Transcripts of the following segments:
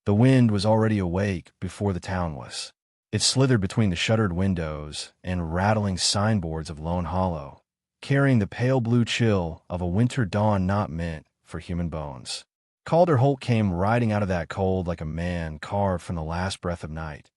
The wind was already awake before the town was. It slithered between the shuttered windows and rattling signboards of Lone Hollow, carrying the pale blue chill of a winter dawn not meant for human bones. Calder Holt came riding out of that cold like a man carved from the last breath of night.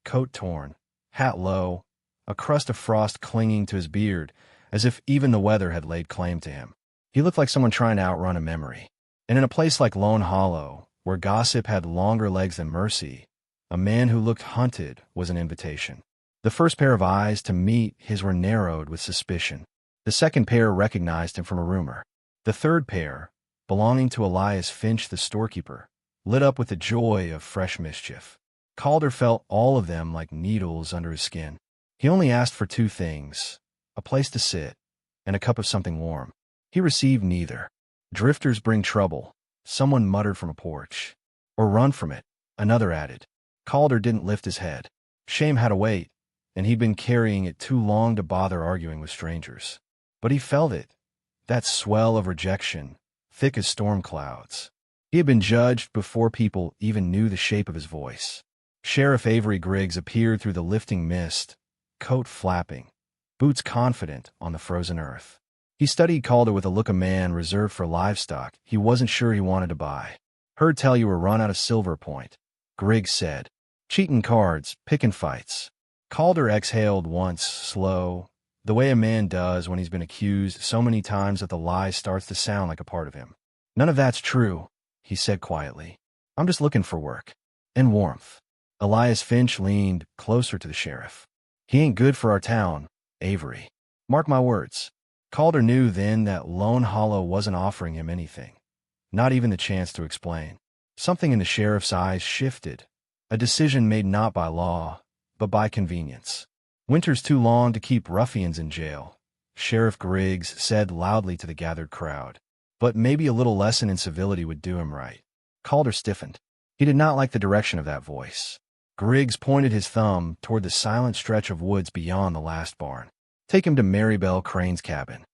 Coat torn, hat low, a crust of frost clinging to his beard, as if even the weather had laid claim to him. He looked like someone trying to outrun a memory. And in a place like Lone Hollow, where gossip had longer legs than mercy, a man who looked hunted was an invitation. The first pair of eyes to meet his were narrowed with suspicion. The second pair recognized him from a rumor. The third pair, belonging to Elias Finch the storekeeper, lit up with the joy of fresh mischief. Calder felt all of them like needles under his skin. He only asked for two things: a place to sit and a cup of something warm. He received neither. Drifters bring trouble, someone muttered from a porch. Or run from it, another added. Calder didn't lift his head. Shame had a weight, and he'd been carrying it too long to bother arguing with strangers. But he felt it, that swell of rejection, thick as storm clouds. He had been judged before people even knew the shape of his voice. Sheriff Avery Griggs appeared through the lifting mist, coat flapping, boots confident on the frozen earth. He studied Calder with a look a man reserved for livestock he wasn't sure he wanted to buy. "Heard tell you were run out of Silver Point," Griggs said. "Cheatin' cards, pickin' fights." Calder exhaled once, slow, the way a man does when he's been accused so many times that the lie starts to sound like a part of him. "None of that's true," he said quietly. "I'm just looking for work. And warmth." Elias Finch leaned closer to the sheriff. "He ain't good for our town, Avery. Mark my words." Calder knew then that Lone Hollow wasn't offering him anything, not even the chance to explain. Something in the sheriff's eyes shifted, a decision made not by law, but by convenience. "Winter's too long to keep ruffians in jail," Sheriff Griggs said loudly to the gathered crowd. But maybe a little lesson in civility would do him right. Calder stiffened. He did not like the direction of that voice. Griggs pointed his thumb toward the silent stretch of woods beyond the last barn. "Take him to Marybelle Crane's cabin."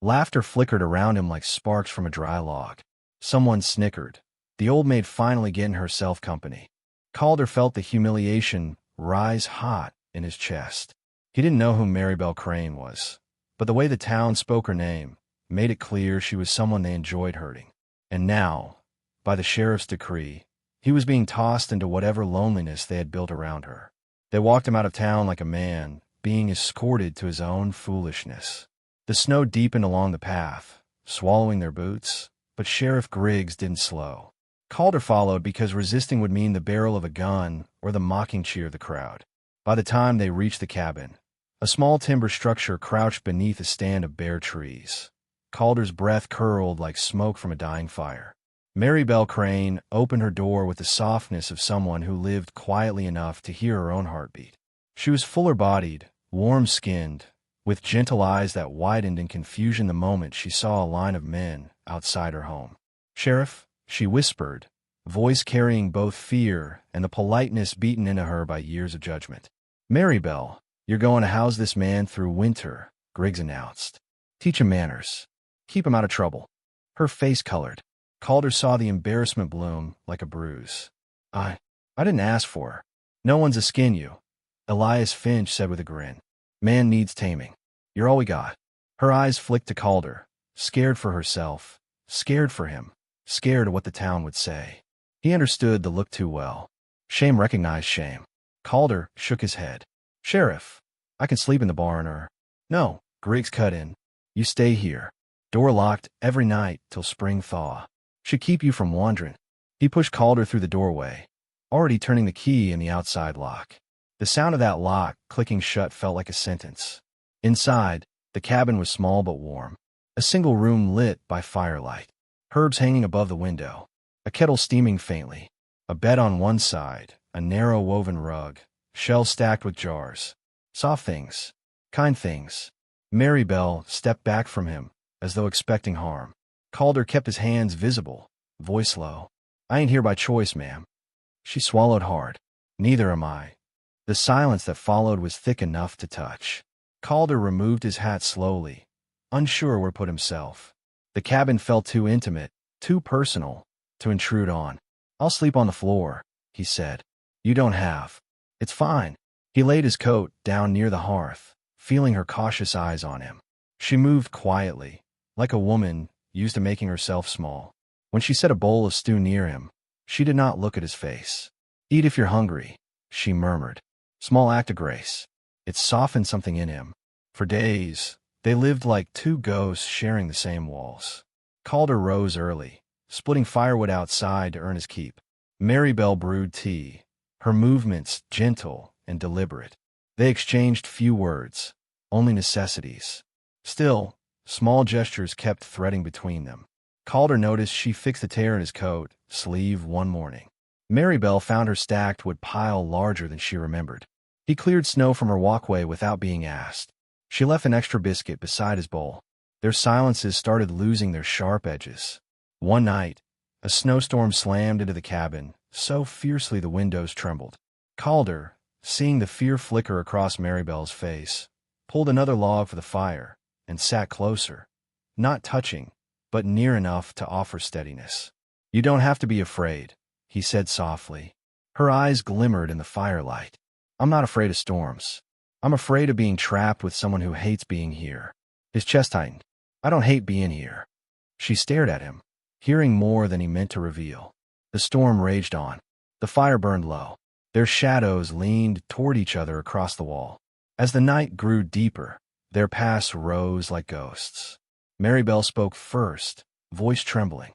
Laughter flickered around him like sparks from a dry log. Someone snickered, the old maid finally getting herself company. Calder felt the humiliation rise hot in his chest. He didn't know who Marybelle Crane was, but the way the town spoke her name made it clear she was someone they enjoyed hurting. And now, by the sheriff's decree, he was being tossed into whatever loneliness they had built around her. They walked him out of town like a man, being escorted to his own foolishness. The snow deepened along the path, swallowing their boots, but Sheriff Griggs didn't slow. Calder followed because resisting would mean the barrel of a gun or the mocking cheer of the crowd. By the time they reached the cabin, a small timber structure crouched beneath a stand of bare trees. Calder's breath curled like smoke from a dying fire. Marybelle Crane opened her door with the softness of someone who lived quietly enough to hear her own heartbeat. She was fuller-bodied, warm-skinned, with gentle eyes that widened in confusion the moment she saw a line of men outside her home. "Sheriff," she whispered, voice carrying both fear and the politeness beaten into her by years of judgment. "Marybelle, you're going to house this man through winter," Griggs announced. "Teach him manners. Keep him out of trouble." Her face colored. Calder saw the embarrassment bloom like a bruise. I didn't ask for her. No one's a skin you," Elias Finch said with a grin. "Man needs taming. You're all we got." Her eyes flicked to Calder, scared for herself, scared for him, scared of what the town would say. He understood the look too well. Shame recognized shame. Calder shook his head. "Sheriff, I can sleep in the barn or—" "No," Griggs cut in. "You stay here. Door locked every night till spring thaw. Should keep you from wandering." He pushed Calder through the doorway, already turning the key in the outside lock. The sound of that lock clicking shut felt like a sentence. Inside, the cabin was small but warm. A single room lit by firelight. Herbs hanging above the window. A kettle steaming faintly. A bed on one side, a narrow woven rug, shelves stacked with jars. Soft things. Kind things. Marybelle stepped back from him, as though expecting harm. Calder kept his hands visible, voice low. "I ain't here by choice, ma'am." She swallowed hard. "Neither am I." The silence that followed was thick enough to touch. Calder removed his hat slowly, unsure where to put himself. The cabin felt too intimate, too personal, to intrude on. "I'll sleep on the floor," he said. You don't have. It's fine. He laid his coat down near the hearth, feeling her cautious eyes on him. She moved quietly, like a woman used to making herself small. When she set a bowl of stew near him, she did not look at his face. Eat if you're hungry, she murmured. Small act of grace. It softened something in him. For days, they lived like two ghosts sharing the same walls. Calder rose early, splitting firewood outside to earn his keep. Marybelle brewed tea, her movements gentle and deliberate. They exchanged few words, only necessities. Still, small gestures kept threading between them. Calder noticed she fixed a tear in his coat sleeve one morning. Marybelle found her stacked wood pile larger than she remembered. He cleared snow from her walkway without being asked. She left an extra biscuit beside his bowl. Their silences started losing their sharp edges. One night, a snowstorm slammed into the cabin, so fiercely the windows trembled. Calder, seeing the fear flicker across Marybelle's face, pulled another log for the fire and sat closer, not touching, but near enough to offer steadiness. You don't have to be afraid, he said softly. Her eyes glimmered in the firelight. I'm not afraid of storms. I'm afraid of being trapped with someone who hates being here. His chest tightened. I don't hate being here. She stared at him, hearing more than he meant to reveal. The storm raged on. The fire burned low. Their shadows leaned toward each other across the wall. As the night grew deeper, their paths rose like ghosts. Marybelle spoke first, voice trembling.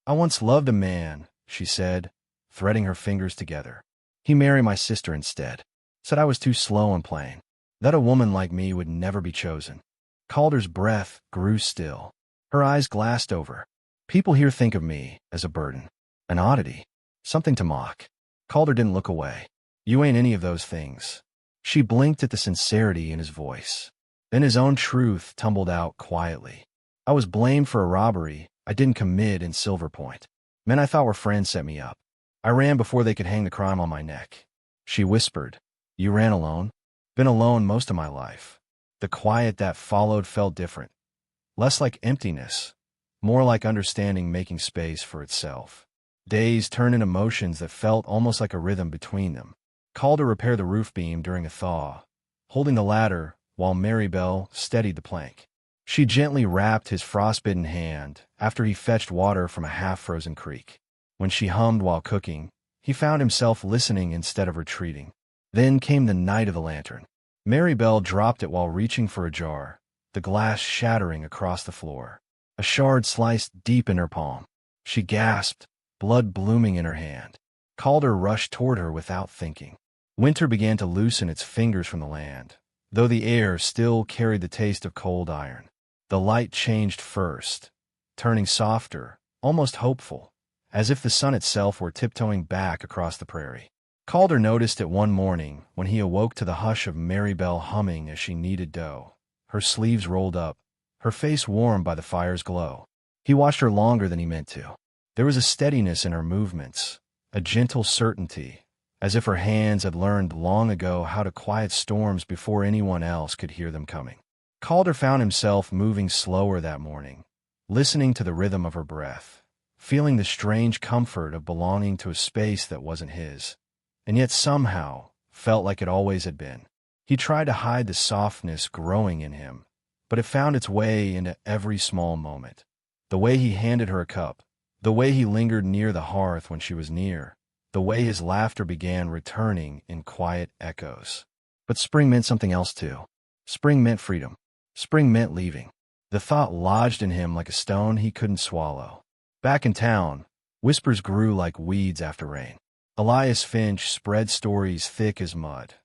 I once loved a man, she said, threading her fingers together. He married my sister instead. Said I was too slow and plain. That a woman like me would never be chosen. Calder's breath grew still. Her eyes glassed over. People here think of me as a burden, an oddity, something to mock. Calder didn't look away. You ain't any of those things. She blinked at the sincerity in his voice. Then his own truth tumbled out quietly. I was blamed for a robbery I didn't commit in Silver Point. Men I thought were friends set me up. I ran before they could hang the crime on my neck. She whispered, You ran alone? Been alone most of my life. The quiet that followed felt different. Less like emptiness, more like understanding making space for itself. Days turned into motions that felt almost like a rhythm between them. Calder repaired the roof beam during a thaw, holding the ladder while Marybelle steadied the plank. She gently wrapped his frostbitten hand after he fetched water from a half-frozen creek. When she hummed while cooking, he found himself listening instead of retreating. Then came the night of the lantern. Marybelle dropped it while reaching for a jar, the glass shattering across the floor. A shard sliced deep in her palm. She gasped, blood blooming in her hand. Calder rushed toward her without thinking. Winter began to loosen its fingers from the land, though the air still carried the taste of cold iron. The light changed first, turning softer, almost hopeful, as if the sun itself were tiptoeing back across the prairie. Calder noticed it one morning when he awoke to the hush of Marybelle humming as she kneaded dough, her sleeves rolled up, her face warmed by the fire's glow. He watched her longer than he meant to. There was a steadiness in her movements, a gentle certainty, as if her hands had learned long ago how to quiet storms before anyone else could hear them coming. Calder found himself moving slower that morning, listening to the rhythm of her breath, feeling the strange comfort of belonging to a space that wasn't his, and yet somehow felt like it always had been. He tried to hide the softness growing in him, but it found its way into every small moment. The way he handed her a cup, the way he lingered near the hearth when she was near, the way his laughter began returning in quiet echoes. But spring meant something else too. Spring meant freedom. Spring meant leaving. The thought lodged in him like a stone he couldn't swallow. Back in town, whispers grew like weeds after rain. Elias Finch spread stories thick as mud.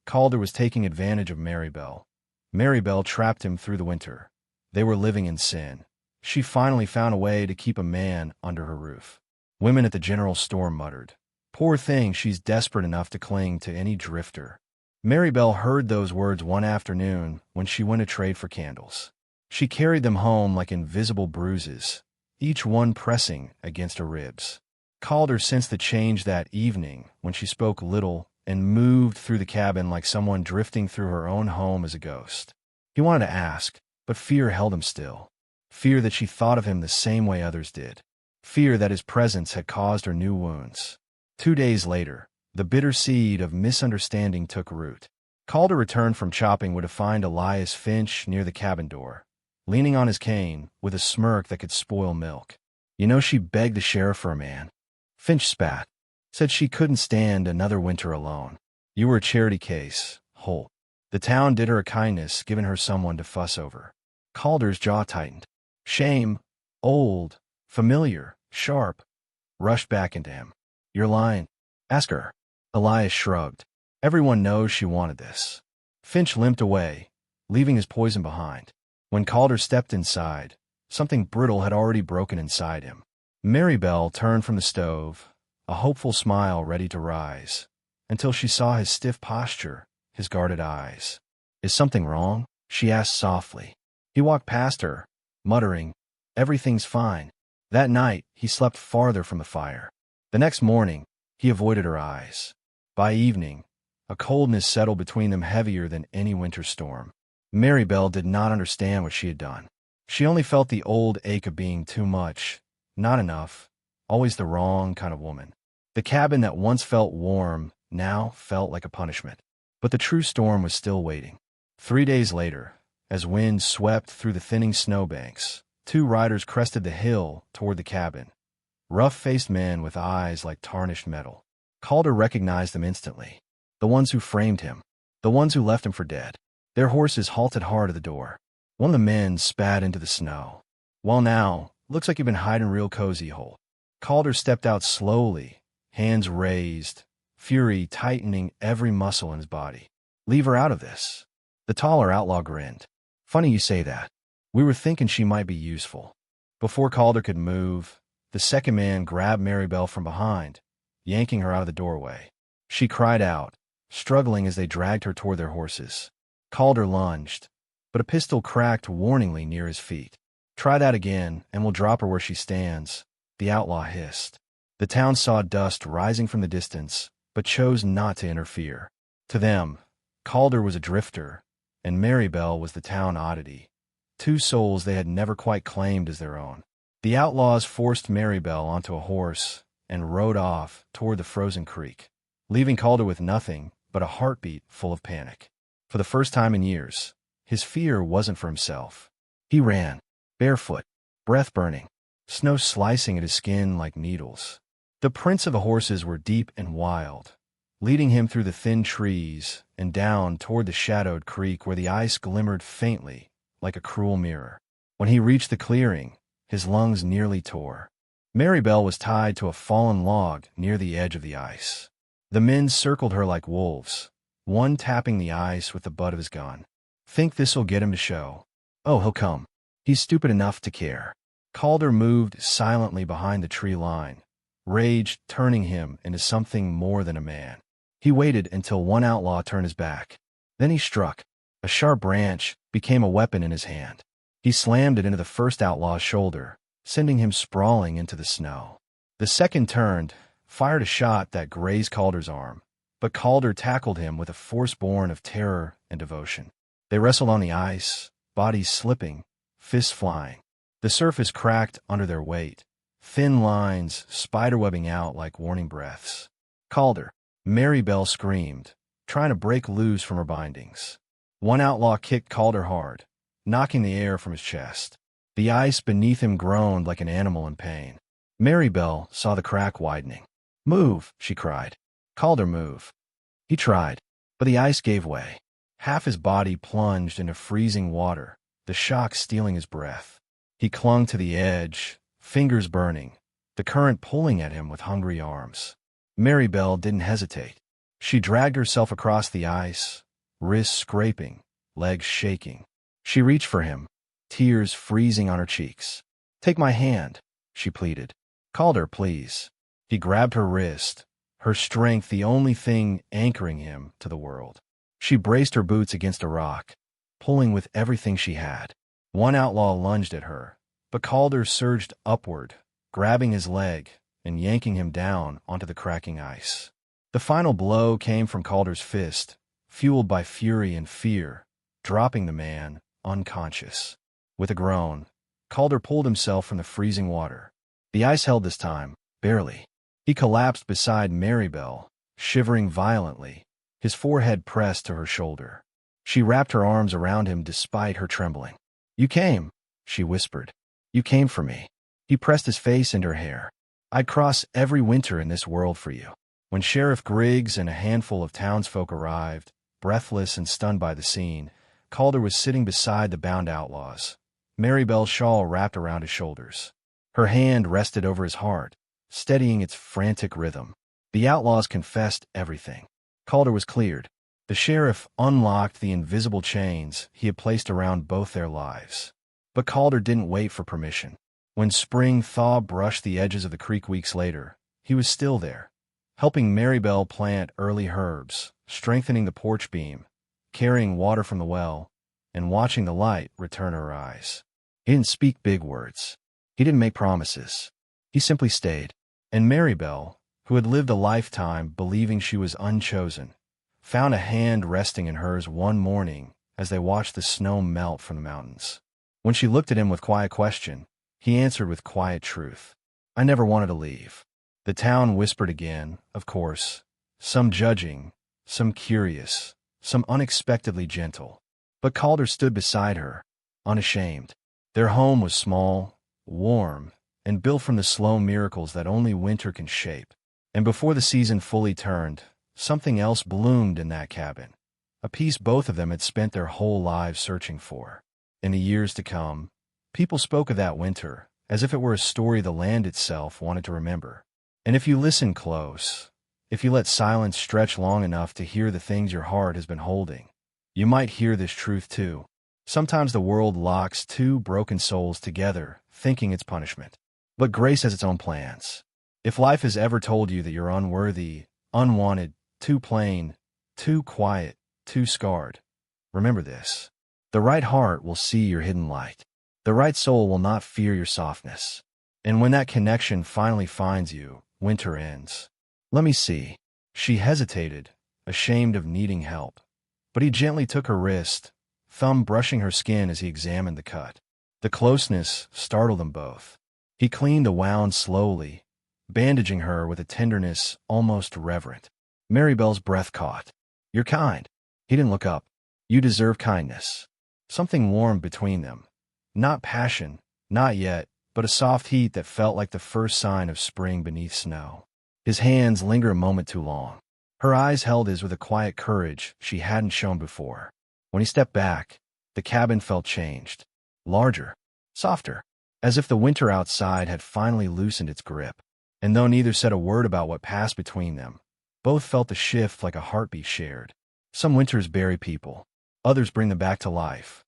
Calder was taking advantage of Marybelle. Marybelle trapped him through the winter. They were living in sin. She finally found a way to keep a man under her roof. Women at the general store muttered, Poor thing, she's desperate enough to cling to any drifter. Marybelle heard those words one afternoon when she went to trade for candles. She carried them home like invisible bruises, each one pressing against her ribs. Calder sensed the change that evening when she spoke little and moved through the cabin like someone drifting through her own home as a ghost. He wanted to ask, but fear held him still. Fear that she thought of him the same way others did. Fear that his presence had caused her new wounds. 2 days later, the bitter seed of misunderstanding took root. Calder returned from chopping would have found Elias Finch near the cabin door, leaning on his cane with a smirk that could spoil milk. You know, she begged the sheriff for a man. Finch spat. Said she couldn't stand another winter alone. You were a charity case, Holt. The town did her a kindness, giving her someone to fuss over. Calder's jaw tightened. Shame, old, familiar, sharp, rushed back into him. You're lying. Ask her. Elias shrugged. Everyone knows she wanted this. Finch limped away, leaving his poison behind. When Calder stepped inside, something brittle had already broken inside him. Marybelle turned from the stove, a hopeful smile ready to rise, until she saw his stiff posture, his guarded eyes. Is something wrong? She asked softly. He walked past her, muttering, everything's fine. That night, he slept farther from the fire. The next morning, he avoided her eyes. By evening, a coldness settled between them heavier than any winter storm. Marybelle did not understand what she had done. She only felt the old ache of being too much, not enough, always the wrong kind of woman. The cabin that once felt warm now felt like a punishment. But the true storm was still waiting. 3 days later, as wind swept through the thinning snowbanks, 2 riders crested the hill toward the cabin. Rough-faced men with eyes like tarnished metal. Calder recognized them instantly. The ones who framed him. The ones who left him for dead. Their horses halted hard at the door. One of the men spat into the snow. Well now, looks like you've been hiding real cozy, Holt. Calder stepped out slowly, hands raised, fury tightening every muscle in his body. Leave her out of this. The taller outlaw grinned. Funny you say that. We were thinking she might be useful. Before Calder could move, the second man grabbed Marybelle from behind, yanking her out of the doorway. She cried out, struggling as they dragged her toward their horses. Calder lunged, but a pistol cracked warningly near his feet. Try that again, and we'll drop her where she stands, the outlaw hissed. The town saw dust rising from the distance, but chose not to interfere. To them, Calder was a drifter, and Marybelle was the town oddity, 2 souls they had never quite claimed as their own. The outlaws forced Marybelle onto a horse and rode off toward the frozen creek, leaving Calder with nothing but a heartbeat full of panic. For the first time in years, his fear wasn't for himself. He ran, barefoot, breath burning, snow slicing at his skin like needles. The prints of the horses were deep and wild, leading him through the thin trees and down toward the shadowed creek where the ice glimmered faintly like a cruel mirror. When he reached the clearing, his lungs nearly tore. Marybelle was tied to a fallen log near the edge of the ice. The men circled her like wolves, one tapping the ice with the butt of his gun. Think this'll get him to show. Oh, he'll come. He's stupid enough to care. Calder moved silently behind the tree line, rage turning him into something more than a man. He waited until one outlaw turned his back. Then he struck. A sharp branch became a weapon in his hand. He slammed it into the first outlaw's shoulder, sending him sprawling into the snow. The second turned, fired a shot that grazed Calder's arm, but Calder tackled him with a force born of terror and devotion. They wrestled on the ice, bodies slipping, fists flying. The surface cracked under their weight, thin lines spiderwebbing out like warning breaths. Calder, Marybelle screamed, trying to break loose from her bindings. One outlaw kicked Calder hard, knocking the air from his chest. The ice beneath him groaned like an animal in pain. Marybelle saw the crack widening. Move, she cried. Calder, move. He tried, but the ice gave way. Half his body plunged into freezing water, the shock stealing his breath. He clung to the edge, fingers burning, the current pulling at him with hungry arms. Marybelle didn't hesitate. She dragged herself across the ice, wrists scraping, legs shaking. She reached for him, tears freezing on her cheeks. Take my hand, she pleaded. Calder, please. He grabbed her wrist, her strength the only thing anchoring him to the world. She braced her boots against a rock, pulling with everything she had. One outlaw lunged at her, but Calder surged upward, grabbing his leg and yanking him down onto the cracking ice. The final blow came from Calder's fist, fueled by fury and fear, dropping the man unconscious. With a groan, Calder pulled himself from the freezing water. The ice held this time, barely. He collapsed beside Maribel, shivering violently, his forehead pressed to her shoulder. She wrapped her arms around him despite her trembling. "You came," she whispered. "You came for me." He pressed his face into her hair. "I'd cross every winter in this world for you." When Sheriff Griggs and a handful of townsfolk arrived, breathless and stunned by the scene, Calder was sitting beside the bound outlaws, Maribel's shawl wrapped around his shoulders. Her hand rested over his heart, steadying its frantic rhythm. The outlaws confessed everything. Calder was cleared. The sheriff unlocked the invisible chains he had placed around both their lives. But Calder didn't wait for permission. When spring thaw brushed the edges of the creek weeks later, he was still there, helping Maribel plant early herbs, strengthening the porch beam, carrying water from the well, and watching the light return to her eyes. He didn't speak big words. He didn't make promises. He simply stayed. And Maribel, who had lived a lifetime believing she was unchosen, found a hand resting in hers one morning as they watched the snow melt from the mountains. When she looked at him with quiet question, he answered with quiet truth. "I never wanted to leave." The town whispered again, of course, some judging, some curious, some unexpectedly gentle. But Calder stood beside her, unashamed. Their home was small, warm, and built from the slow miracles that only winter can shape. And before the season fully turned, something else bloomed in that cabin, a peace both of them had spent their whole lives searching for. In the years to come, people spoke of that winter as if it were a story the land itself wanted to remember. And if you listen close, if you let silence stretch long enough to hear the things your heart has been holding, you might hear this truth too. Sometimes the world locks two broken souls together, thinking it's punishment. But grace has its own plans. If life has ever told you that you're unworthy, unwanted, too plain, too quiet, too scarred, remember this. The right heart will see your hidden light. The right soul will not fear your softness. And when that connection finally finds you, winter ends. "Let me see." She hesitated, ashamed of needing help. But he gently took her wrist, thumb brushing her skin as he examined the cut. The closeness startled them both. He cleaned the wound slowly, bandaging her with a tenderness almost reverent. Maribel's breath caught. "You're kind." He didn't look up. "You deserve kindness." Something warmed between them. Not passion, not yet, but a soft heat that felt like the first sign of spring beneath snow. His hands lingered a moment too long. Her eyes held his with a quiet courage she hadn't shown before. When he stepped back, the cabin felt changed. Larger, softer, as if the winter outside had finally loosened its grip. And though neither said a word about what passed between them, both felt the shift like a heartbeat shared. Some winters bury people. Others bring them back to life.